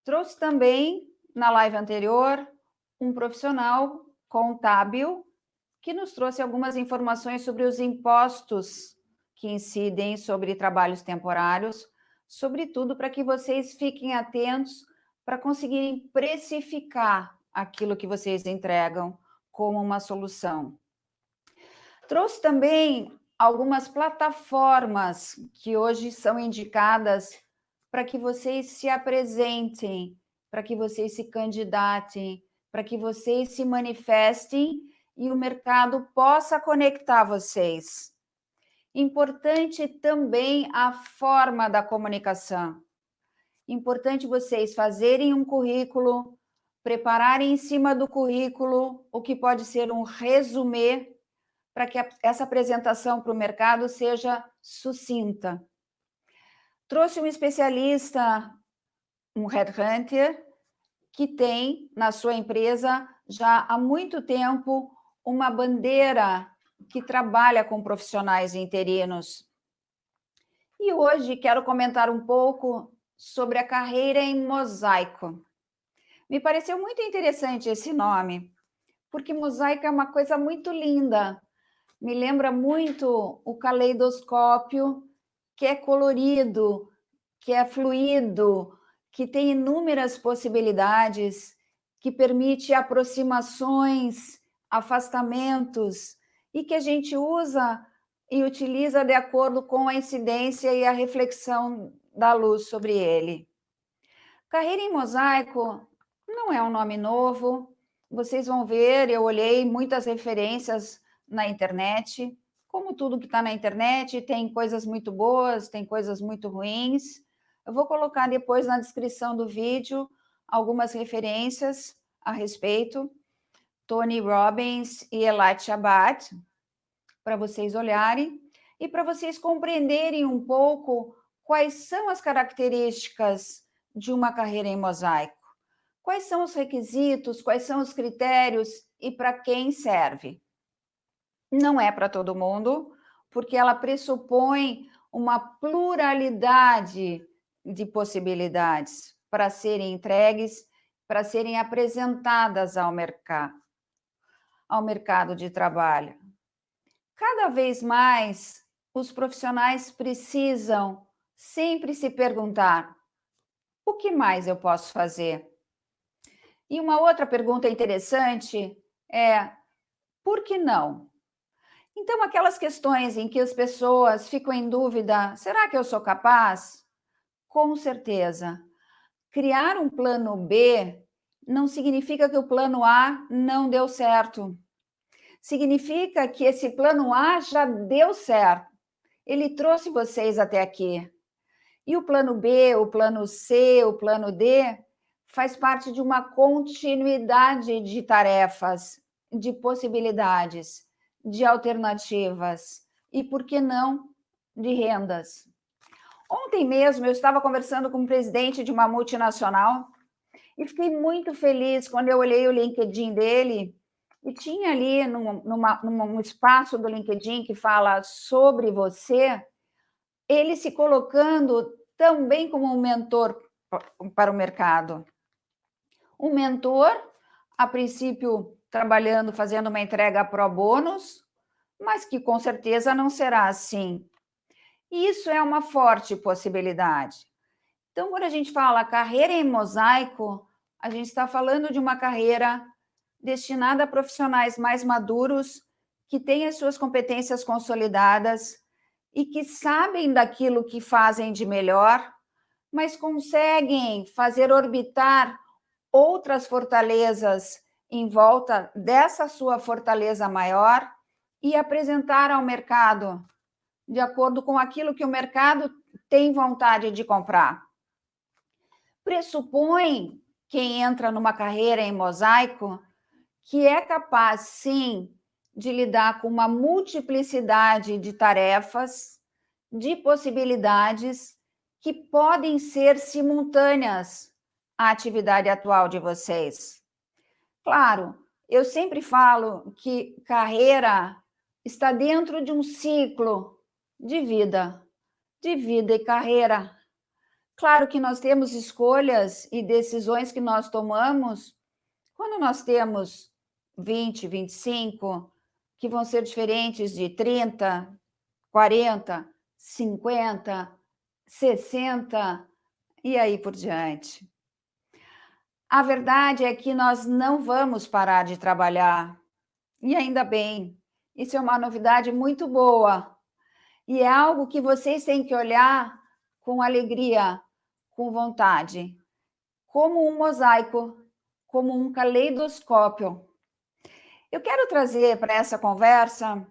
Trouxe também, na live anterior, um profissional contábil que nos trouxe algumas informações sobre os impostos que incidem sobre trabalhos temporários, sobretudo para que vocês fiquem atentos para conseguirem precificar aquilo que vocês entregam como uma solução. Trouxe também algumas plataformas que hoje são indicadas para que vocês se apresentem, para que vocês se candidatem, para que vocês se manifestem e o mercado possa conectar vocês. Importante também a forma da comunicação. Importante vocês fazerem um currículo, prepararem em cima do currículo o que pode ser um resumê para que essa apresentação para o mercado seja sucinta. Trouxe um especialista, um headhunter, que tem na sua empresa já há muito tempo uma bandeira que trabalha com profissionais interinos. E hoje quero comentar um pouco sobre a carreira em mosaico. Me pareceu muito interessante esse nome, porque mosaico é uma coisa muito linda. Me lembra muito o caleidoscópio, que é colorido, que é fluido, que tem inúmeras possibilidades, que permite aproximações, afastamentos, e que a gente usa e utiliza de acordo com a incidência e a reflexão da luz sobre ele. Carreira em mosaico não é um nome novo, vocês vão ver, eu olhei muitas referências na internet, como tudo que está na internet, tem coisas muito boas, tem coisas muito ruins. Eu vou colocar depois na descrição do vídeo algumas referências a respeito, Tony Robbins e Elad Shabbat, para vocês olharem e para vocês compreenderem um pouco quais são as características de uma carreira em mosaico. Quais são os requisitos, quais são os critérios e para quem serve? Não é para todo mundo, porque ela pressupõe uma pluralidade de possibilidades para serem entregues, para serem apresentadas ao mercado de trabalho. Cada vez mais, os profissionais precisam sempre se perguntar: o que mais eu posso fazer? E uma outra pergunta interessante é: por que não? Então, aquelas questões em que as pessoas ficam em dúvida, será que eu sou capaz? Com certeza. Criar um plano B não significa que o plano A não deu certo. Significa que esse plano A já deu certo. Ele trouxe vocês até aqui. E o plano B, o plano C, o plano D faz parte de uma continuidade de tarefas, de possibilidades, de alternativas e, por que não, de rendas. Ontem mesmo eu estava conversando com o presidente de uma multinacional e fiquei muito feliz quando eu olhei o LinkedIn dele e tinha ali num espaço do LinkedIn que fala sobre você, ele se colocando também como um mentor para o mercado. Um mentor, a princípio, trabalhando, fazendo uma entrega pro bônus, mas que com certeza não será assim. E isso é uma forte possibilidade. Então, quando a gente fala carreira em mosaico, a gente está falando de uma carreira destinada a profissionais mais maduros, que têm as suas competências consolidadas e que sabem daquilo que fazem de melhor, mas conseguem fazer orbitar outras fortalezas em volta dessa sua fortaleza maior e apresentar ao mercado de acordo com aquilo que o mercado tem vontade de comprar. Pressupõe quem entra numa carreira em mosaico que é capaz, sim, de lidar com uma multiplicidade de tarefas, de possibilidades que podem ser simultâneas à atividade atual de vocês. Claro, eu sempre falo que carreira está dentro de um ciclo de vida e carreira. Claro que nós temos escolhas e decisões que nós tomamos quando nós temos 20, 25, que vão ser diferentes de 30, 40, 50, 60 e aí por diante. A verdade é que nós não vamos parar de trabalhar, e ainda bem. Isso é uma novidade muito boa, e é algo que vocês têm que olhar com alegria, com vontade, como um mosaico, como um caleidoscópio. Eu quero trazer para essa conversa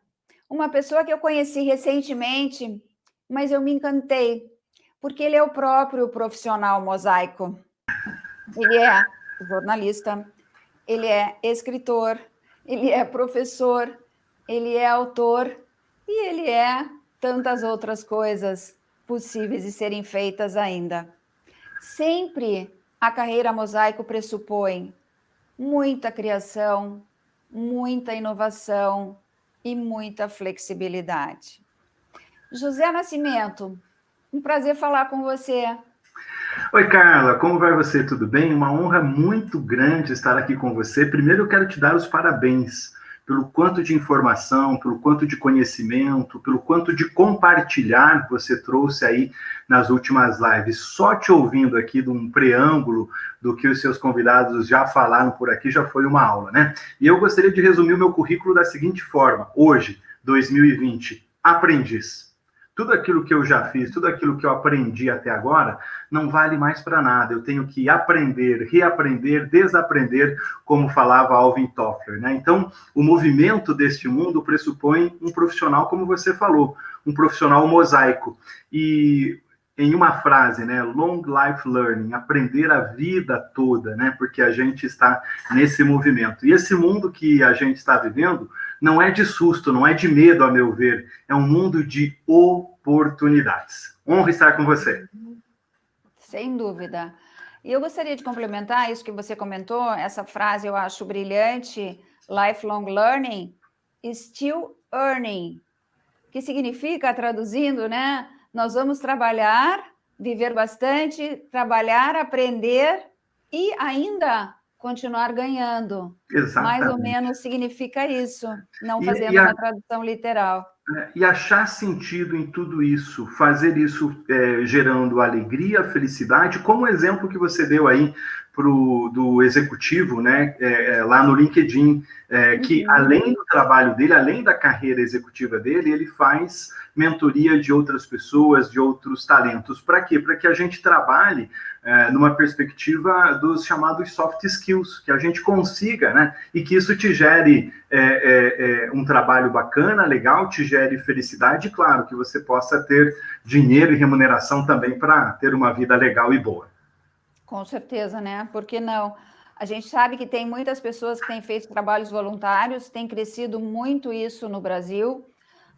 uma pessoa que eu conheci recentemente, mas eu me encantei, porque ele é o próprio profissional mosaico. Ele é jornalista, ele é escritor, ele é professor, ele é autor e ele é tantas outras coisas possíveis de serem feitas ainda. Sempre a carreira mosaico pressupõe muita criação, muita inovação e muita flexibilidade. José Nascimento, um prazer falar com você. Oi, Carla, como vai você? Tudo bem? Uma honra muito grande estar aqui com você. Primeiro, eu quero te dar os parabéns pelo quanto de informação, pelo quanto de conhecimento, pelo quanto de compartilhar que você trouxe aí nas últimas lives. Só te ouvindo aqui de um preâmbulo do que os seus convidados já falaram por aqui, já foi uma aula, né? E eu gostaria de resumir o meu currículo da seguinte forma. Hoje, 2020, aprendiz. Tudo aquilo que eu já fiz, tudo aquilo que eu aprendi até agora, não vale mais para nada. Eu tenho que aprender, reaprender, desaprender, como falava Alvin Toffler, né? Então, o movimento deste mundo pressupõe um profissional, como você falou, um profissional mosaico. E em uma frase, né, long life learning, aprender a vida toda, né, porque a gente está nesse movimento. E esse mundo que a gente está vivendo não é de susto, não é de medo, a meu ver, é um mundo de oportunidades. Honra estar com você. Sem dúvida. E eu gostaria de complementar isso que você comentou, essa frase eu acho brilhante, lifelong learning, still earning, que significa, traduzindo, né? Nós vamos trabalhar, viver bastante, trabalhar, aprender e ainda continuar ganhando. Exatamente. Mais ou menos significa isso, não fazendo uma tradução literal. E achar sentido em tudo isso, fazer isso gerando alegria, felicidade, como o exemplo que você deu aí do executivo, né, lá no LinkedIn, que além do trabalho dele, além da carreira executiva dele, ele faz mentoria de outras pessoas, de outros talentos. Para quê? Para que a gente trabalhe numa perspectiva dos chamados soft skills, que a gente consiga, né, e que isso te gere um trabalho bacana, legal, te gere felicidade, e claro, que você possa ter dinheiro e remuneração também para ter uma vida legal e boa. Com certeza, né? Por que não? A gente sabe que tem muitas pessoas que têm feito trabalhos voluntários, tem crescido muito isso no Brasil,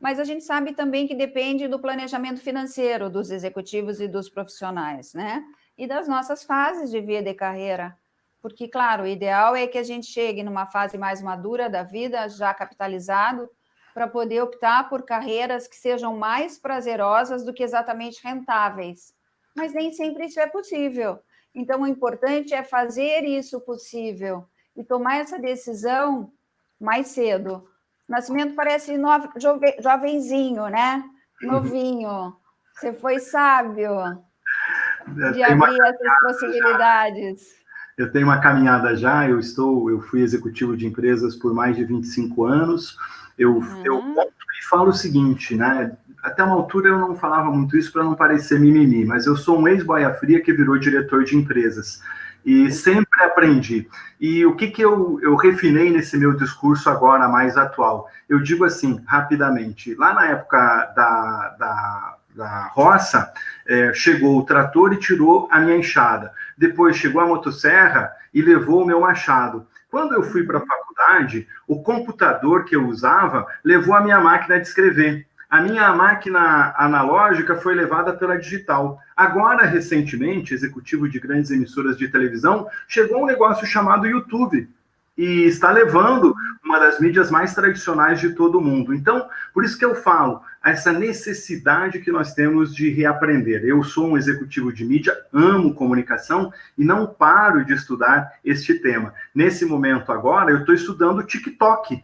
mas a gente sabe também que depende do planejamento financeiro dos executivos e dos profissionais, né? E das nossas fases de vida e carreira. Porque, claro, o ideal é que a gente chegue numa fase mais madura da vida, já capitalizado, para poder optar por carreiras que sejam mais prazerosas do que exatamente rentáveis. Mas nem sempre isso é possível. Então, o importante é fazer isso possível e tomar essa decisão mais cedo. Nascimento parece jovenzinho, né? Novinho. Você foi sábio de abrir essas possibilidades. Eu tenho uma caminhada já, eu fui executivo de empresas por mais de 25 anos. Eu falo o seguinte, né? Até uma altura eu não falava muito isso para não parecer mimimi, mas eu sou um ex-boia fria que virou diretor de empresas. E sempre aprendi. E o que eu refinei nesse meu discurso agora mais atual? Eu digo assim, rapidamente, lá na época da roça, chegou o trator e tirou a minha enxada. Depois chegou a motosserra e levou o meu machado. Quando eu fui para a faculdade, o computador que eu usava levou a minha máquina de escrever. A minha máquina analógica foi levada pela digital. Agora, recentemente, executivo de grandes emissoras de televisão, chegou um negócio chamado YouTube. e está levando uma das mídias mais tradicionais de todo o mundo. Então, por isso que eu falo, essa necessidade que nós temos de reaprender. Eu sou um executivo de mídia, amo comunicação e não paro de estudar este tema. Nesse momento agora, eu estou estudando TikTok.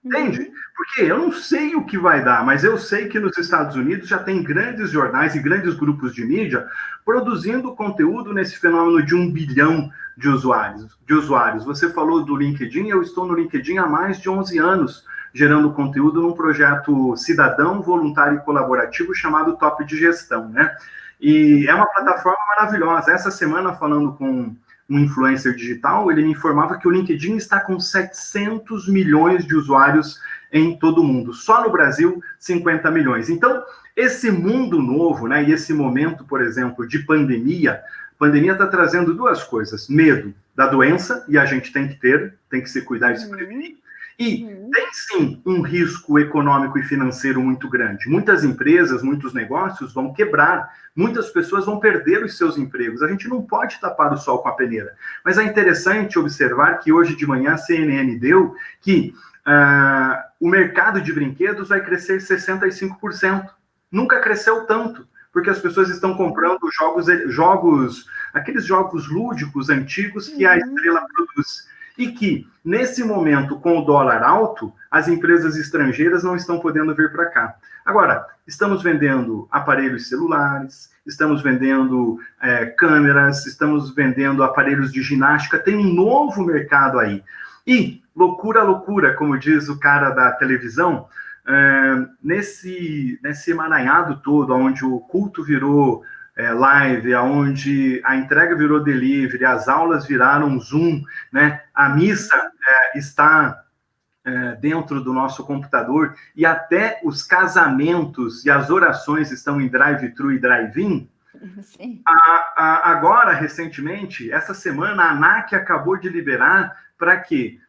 Entende? Porque eu não sei o que vai dar, mas eu sei que nos Estados Unidos já tem grandes jornais e grandes grupos de mídia produzindo conteúdo nesse fenômeno de 1 bilhão de usuários. Você falou do LinkedIn, eu estou no LinkedIn há mais de 11 anos, gerando conteúdo num projeto cidadão, voluntário e colaborativo chamado Top de Gestão, né? E é uma plataforma maravilhosa. Essa semana, falando com um influencer digital, ele me informava que o LinkedIn está com 700 milhões de usuários em todo o mundo. Só no Brasil, 50 milhões. Então, esse mundo novo, né, e esse momento, por exemplo, de pandemia, a pandemia está trazendo duas coisas. Medo da doença, e a gente tem que se cuidar e se prevenir. E tem sim um risco econômico e financeiro muito grande. Muitas empresas, muitos negócios vão quebrar, muitas pessoas vão perder os seus empregos. A gente não pode tapar o sol com a peneira. Mas é interessante observar que hoje de manhã a CNN deu que o mercado de brinquedos vai crescer 65%. Nunca cresceu tanto, porque as pessoas estão comprando jogos, aqueles jogos lúdicos antigos que a Estrela produz. E que, nesse momento, com o dólar alto, as empresas estrangeiras não estão podendo vir para cá. Agora, estamos vendendo aparelhos celulares, estamos vendendo câmeras, estamos vendendo aparelhos de ginástica, tem um novo mercado aí. E, loucura, como diz o cara da televisão, nesse emaranhado todo, onde o culto virou live, onde a entrega virou delivery, as aulas viraram Zoom, né? A missa está dentro do nosso computador e até os casamentos e as orações estão em drive-thru e drive-in. Agora, recentemente, essa semana, a ANAC acabou de liberar para que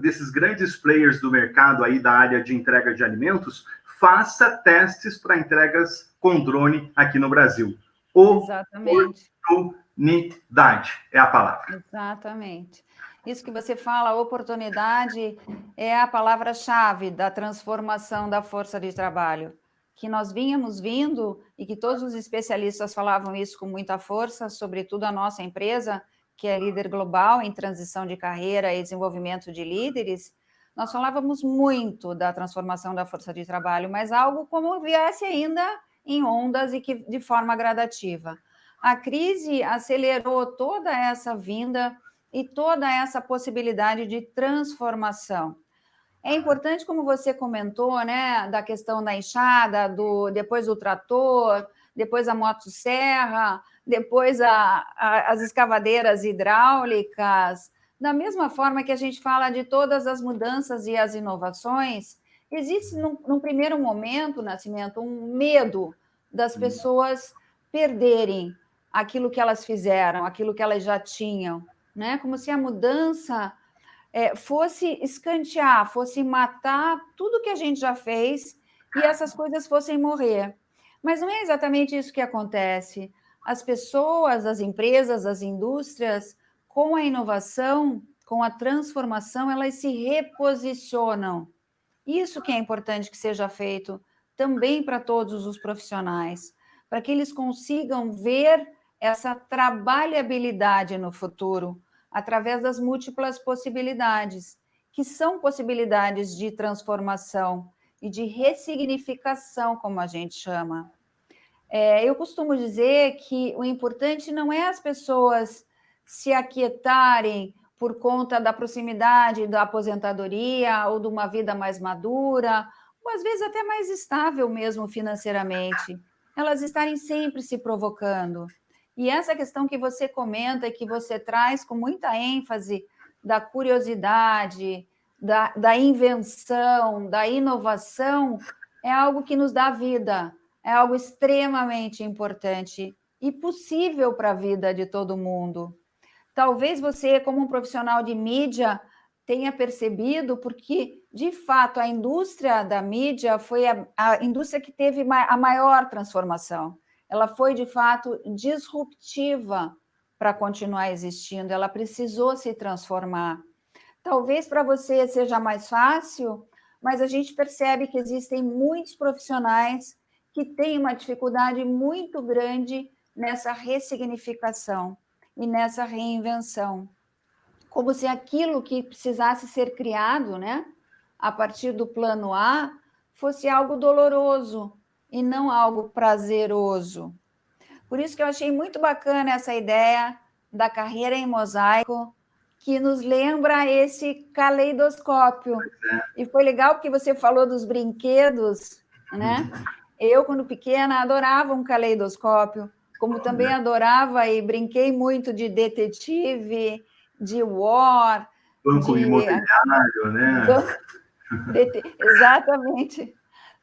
desses grandes players do mercado aí da área de entrega de alimentos faça testes para entregas com drone aqui no Brasil. Exatamente. Oportunidade é a palavra. Exatamente. Isso que você fala, oportunidade, é a palavra-chave da transformação da força de trabalho, que nós vínhamos vindo e que todos os especialistas falavam isso com muita força, sobretudo a nossa empresa, que é líder global em transição de carreira e desenvolvimento de líderes. Nós falávamos muito da transformação da força de trabalho, mas algo como viesse ainda em ondas e que de forma gradativa. A crise acelerou toda essa vinda e toda essa possibilidade de transformação. É importante, como você comentou, né, da questão da enxada, depois do trator, depois a motosserra, depois as escavadeiras hidráulicas. Da mesma forma que a gente fala de todas as mudanças e as inovações, existe, num primeiro momento, Nascimento, um medo das pessoas perderem aquilo que elas fizeram, aquilo que elas já tinham, né? Como se a mudança fosse escantear, fosse matar tudo que a gente já fez e essas coisas fossem morrer. Mas não é exatamente isso que acontece. As pessoas, as empresas, as indústrias, com a inovação, com a transformação, elas se reposicionam. Isso que é importante que seja feito também para todos os profissionais, para que eles consigam ver essa trabalhabilidade no futuro, através das múltiplas possibilidades, que são possibilidades de transformação e de ressignificação, como a gente chama. Eu costumo dizer que o importante não é as pessoas se aquietarem por conta da proximidade da aposentadoria ou de uma vida mais madura, ou às vezes até mais estável mesmo financeiramente. Elas estarem sempre se provocando. E essa questão que você comenta e que você traz com muita ênfase da curiosidade, da invenção, da inovação, é algo que nos dá vida, é algo extremamente importante e possível para a vida de todo mundo. Talvez você, como um profissional de mídia, tenha percebido, porque, de fato, a indústria da mídia foi a indústria que teve a maior transformação. Ela foi, de fato, disruptiva para continuar existindo, ela precisou se transformar. Talvez para você seja mais fácil, mas a gente percebe que existem muitos profissionais que têm uma dificuldade muito grande nessa ressignificação e nessa reinvenção. Como se aquilo que precisasse ser criado, né, a partir do plano A, fosse algo doloroso e não algo prazeroso. Por isso que eu achei muito bacana essa ideia da carreira em mosaico, que nos lembra esse caleidoscópio. E foi legal porque você falou dos brinquedos, né? Eu, quando pequena, adorava um caleidoscópio, como também adorava e brinquei muito de detetive, de war, Banco imobiliário, né? Exatamente.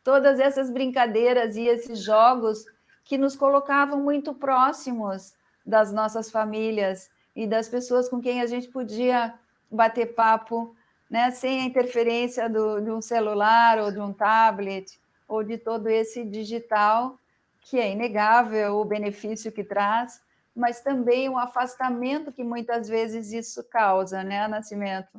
Todas essas brincadeiras e esses jogos que nos colocavam muito próximos das nossas famílias e das pessoas com quem a gente podia bater papo, né, sem a interferência de um celular ou de um tablet ou de todo esse digital, que é inegável o benefício que traz, mas também o afastamento que muitas vezes isso causa, né, Nascimento?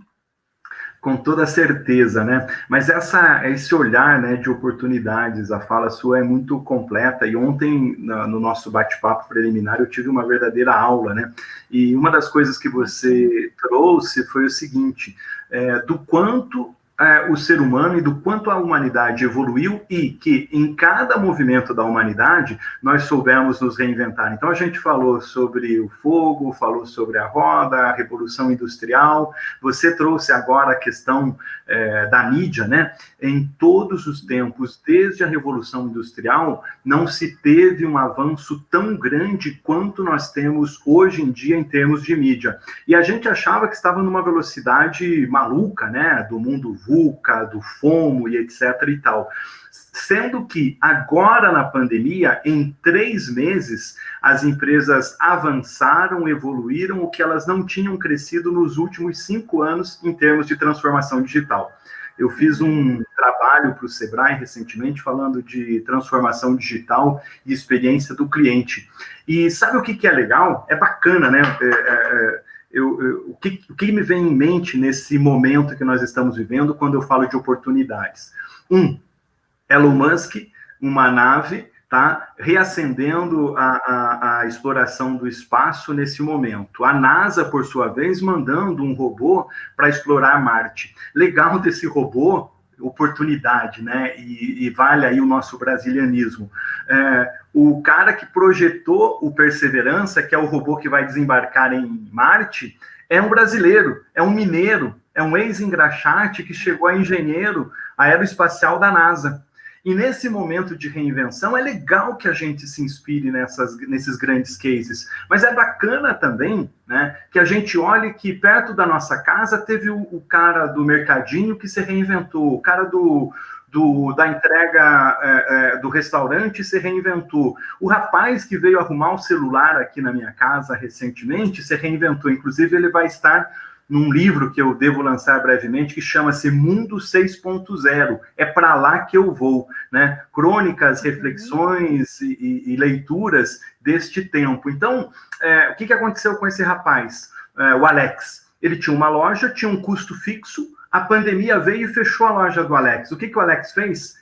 Com toda certeza, né? Mas esse olhar, né, de oportunidades, a fala sua é muito completa. E ontem, no nosso bate-papo preliminar, eu tive uma verdadeira aula, né? E uma das coisas que você trouxe foi o seguinte: do quanto o ser humano e do quanto a humanidade evoluiu e que em cada movimento da humanidade nós soubemos nos reinventar. Então a gente falou sobre o fogo, falou sobre a roda, a revolução industrial. Você trouxe agora a questão da mídia, né? Em todos os tempos, desde a revolução industrial, não se teve um avanço tão grande quanto nós temos hoje em dia em termos de mídia. E a gente achava que estava numa velocidade maluca, né? Do mundo VUCA, do FOMO e etc. e tal. Sendo que agora na pandemia, em 3 meses, as empresas avançaram, evoluíram o que elas não tinham crescido nos últimos 5 anos em termos de transformação digital. Eu fiz um trabalho para o Sebrae recentemente falando de transformação digital e experiência do cliente. E sabe o que é legal? É bacana, né? O que me vem em mente nesse momento que nós estamos vivendo quando eu falo de oportunidades? Elon Musk, uma nave, tá, reacendendo a exploração do espaço nesse momento. A NASA, por sua vez, mandando um robô para explorar Marte. Legal desse robô, oportunidade, né? E vale aí o nosso brasilianismo. O cara que projetou o Perseverança, que é o robô que vai desembarcar em Marte, é um brasileiro, é um mineiro, é um ex-engraxate que chegou a engenheiro aeroespacial da NASA. E nesse momento de reinvenção, é legal que a gente se inspire nesses grandes cases, mas é bacana também, né, que a gente olhe que perto da nossa casa teve o cara do mercadinho que se reinventou, o cara da entrega do restaurante se reinventou, o rapaz que veio arrumar um celular aqui na minha casa recentemente se reinventou, inclusive ele vai estar num livro que eu devo lançar brevemente, que chama-se Mundo 6.0. É para lá que eu vou, né? Crônicas, reflexões e leituras deste tempo. Então, o que aconteceu com esse rapaz? O Alex. Ele tinha uma loja, tinha um custo fixo, a pandemia veio e fechou a loja do Alex. O que o Alex fez?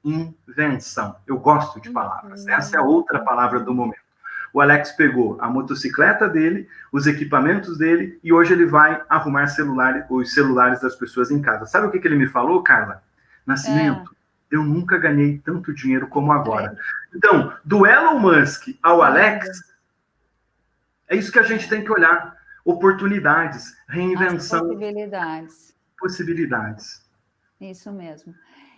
Reinvenção. Eu gosto de palavras. Essa é outra palavra do momento. O Alex pegou a motocicleta dele, os equipamentos dele, e hoje ele vai arrumar os celulares das pessoas em casa. Sabe o que ele me falou, Carla? Nascimento, eu nunca ganhei tanto dinheiro como agora. Então, do Elon Musk ao Alex, é isso que a gente tem que olhar. Oportunidades, reinvenção. Possibilidades. Isso mesmo.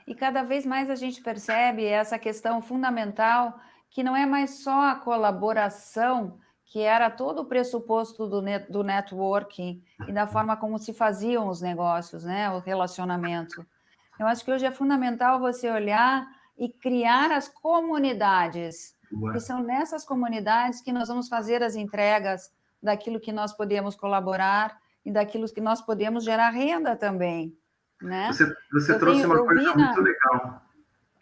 E cada vez mais a gente percebe essa questão fundamental que não é mais só a colaboração, que era todo o pressuposto do networking e da forma como se faziam os negócios, né, o relacionamento. Eu acho que hoje é fundamental você olhar e criar as comunidades, porque são nessas comunidades que nós vamos fazer as entregas daquilo que nós podemos colaborar e daquilo que nós podemos gerar renda também, né? Você trouxe uma coisa muito legal,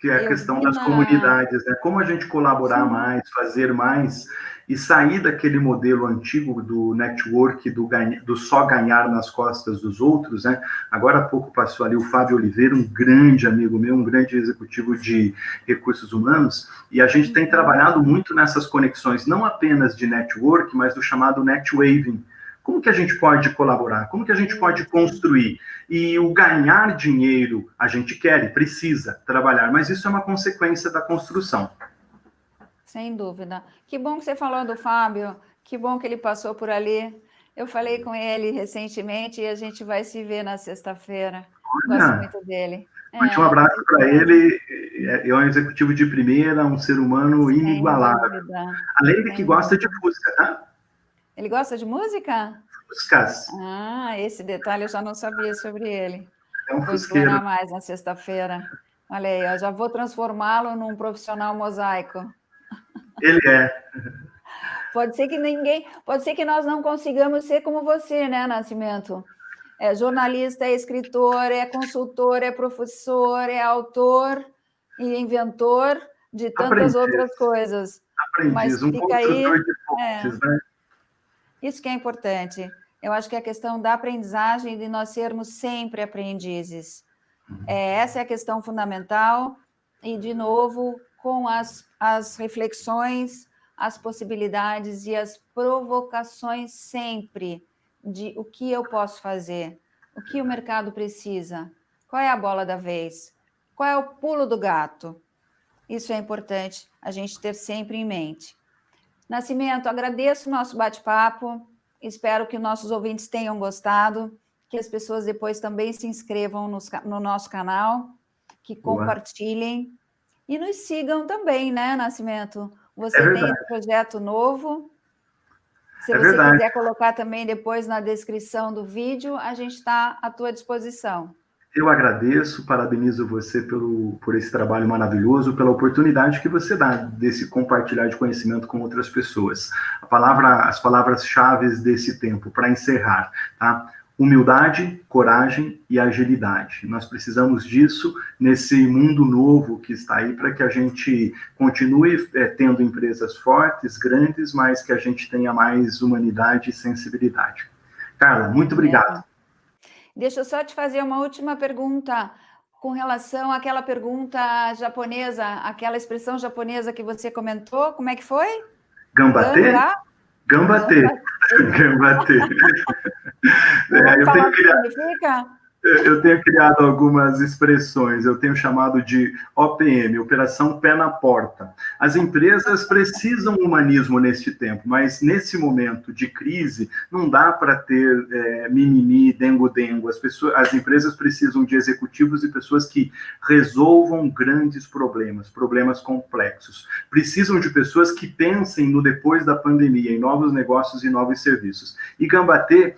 que é a questão das comunidades, né? Como a gente colaborar mais, fazer mais e sair daquele modelo antigo do network, do só ganhar nas costas dos outros, né? Agora há pouco passou ali o Fábio Oliveira, um grande amigo meu, um grande executivo de recursos humanos, e a gente tem trabalhado muito nessas conexões, não apenas de network, mas do chamado netwaving. Como que a gente pode colaborar? Como que a gente pode construir? E o ganhar dinheiro, a gente quer e precisa trabalhar, mas isso é uma consequência da construção. Sem dúvida. Que bom que você falou do Fábio, que bom que ele passou por ali. Eu falei com ele recentemente e a gente vai se ver na sexta-feira. Gosto muito dele. Mande um abraço para ele. É um executivo de primeira, um ser humano inigualável. Além de que gosta de música, tá? Ele gosta de música? Fuscas. Ah, esse detalhe eu já não sabia sobre ele. É um Vou fusqueiro. explorar mais na sexta-feira. Olha aí, eu já vou transformá-lo num profissional mosaico. Ele é. Pode ser que nós não consigamos ser como você, né, Nascimento? É jornalista, é escritor, é consultor, é professor, é autor e inventor de tantas outras coisas. Aprendiz, um construtor de pontes, né? Isso que é importante. Eu acho que a questão da aprendizagem, de nós sermos sempre aprendizes. Essa é a questão fundamental. E, de novo, com as reflexões, as possibilidades e as provocações sempre de o que eu posso fazer, o que o mercado precisa, qual é a bola da vez, qual é o pulo do gato. Isso é importante a gente ter sempre em mente. Nascimento, agradeço o nosso bate-papo, espero que nossos ouvintes tenham gostado, que as pessoas depois também se inscrevam no nosso canal, que compartilhem e nos sigam também, né, Nascimento? Você tem esse projeto novo. Se você quiser colocar também depois na descrição do vídeo, a gente está à tua disposição. Eu agradeço, parabenizo você por esse trabalho maravilhoso, pela oportunidade que você dá desse compartilhar de conhecimento com outras pessoas. As palavras-chave desse tempo, para encerrar, tá? Humildade, coragem e agilidade. Nós precisamos disso nesse mundo novo que está aí para que a gente continue tendo empresas fortes, grandes, mas que a gente tenha mais humanidade e sensibilidade. Carla, muito obrigado. Deixa eu só te fazer uma última pergunta com relação àquela pergunta japonesa, aquela expressão japonesa que você comentou, como é que foi? Gambatê? Gambatê. Gambatê. Eu tenho criado algumas expressões, eu tenho chamado de OPM, Operação Pé na Porta. As empresas precisam de humanismo neste tempo, mas nesse momento de crise, não dá para ter mimimi, dengo-dengo. As empresas precisam de executivos e pessoas que resolvam grandes problemas complexos. Precisam de pessoas que pensem no depois da pandemia, em novos negócios e novos serviços. E Gambatê,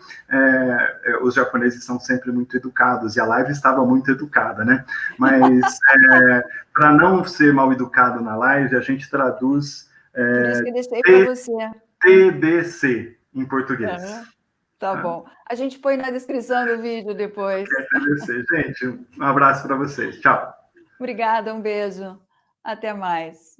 os japoneses são sempre muito educados, e a live estava muito educada, né? Mas, para não ser mal educado na live, a gente traduz por isso que deixei para você. TBC, em português. Tá bom. A gente põe na descrição do vídeo depois. TBC. Gente, um abraço para vocês. Tchau. Obrigada, um beijo. Até mais.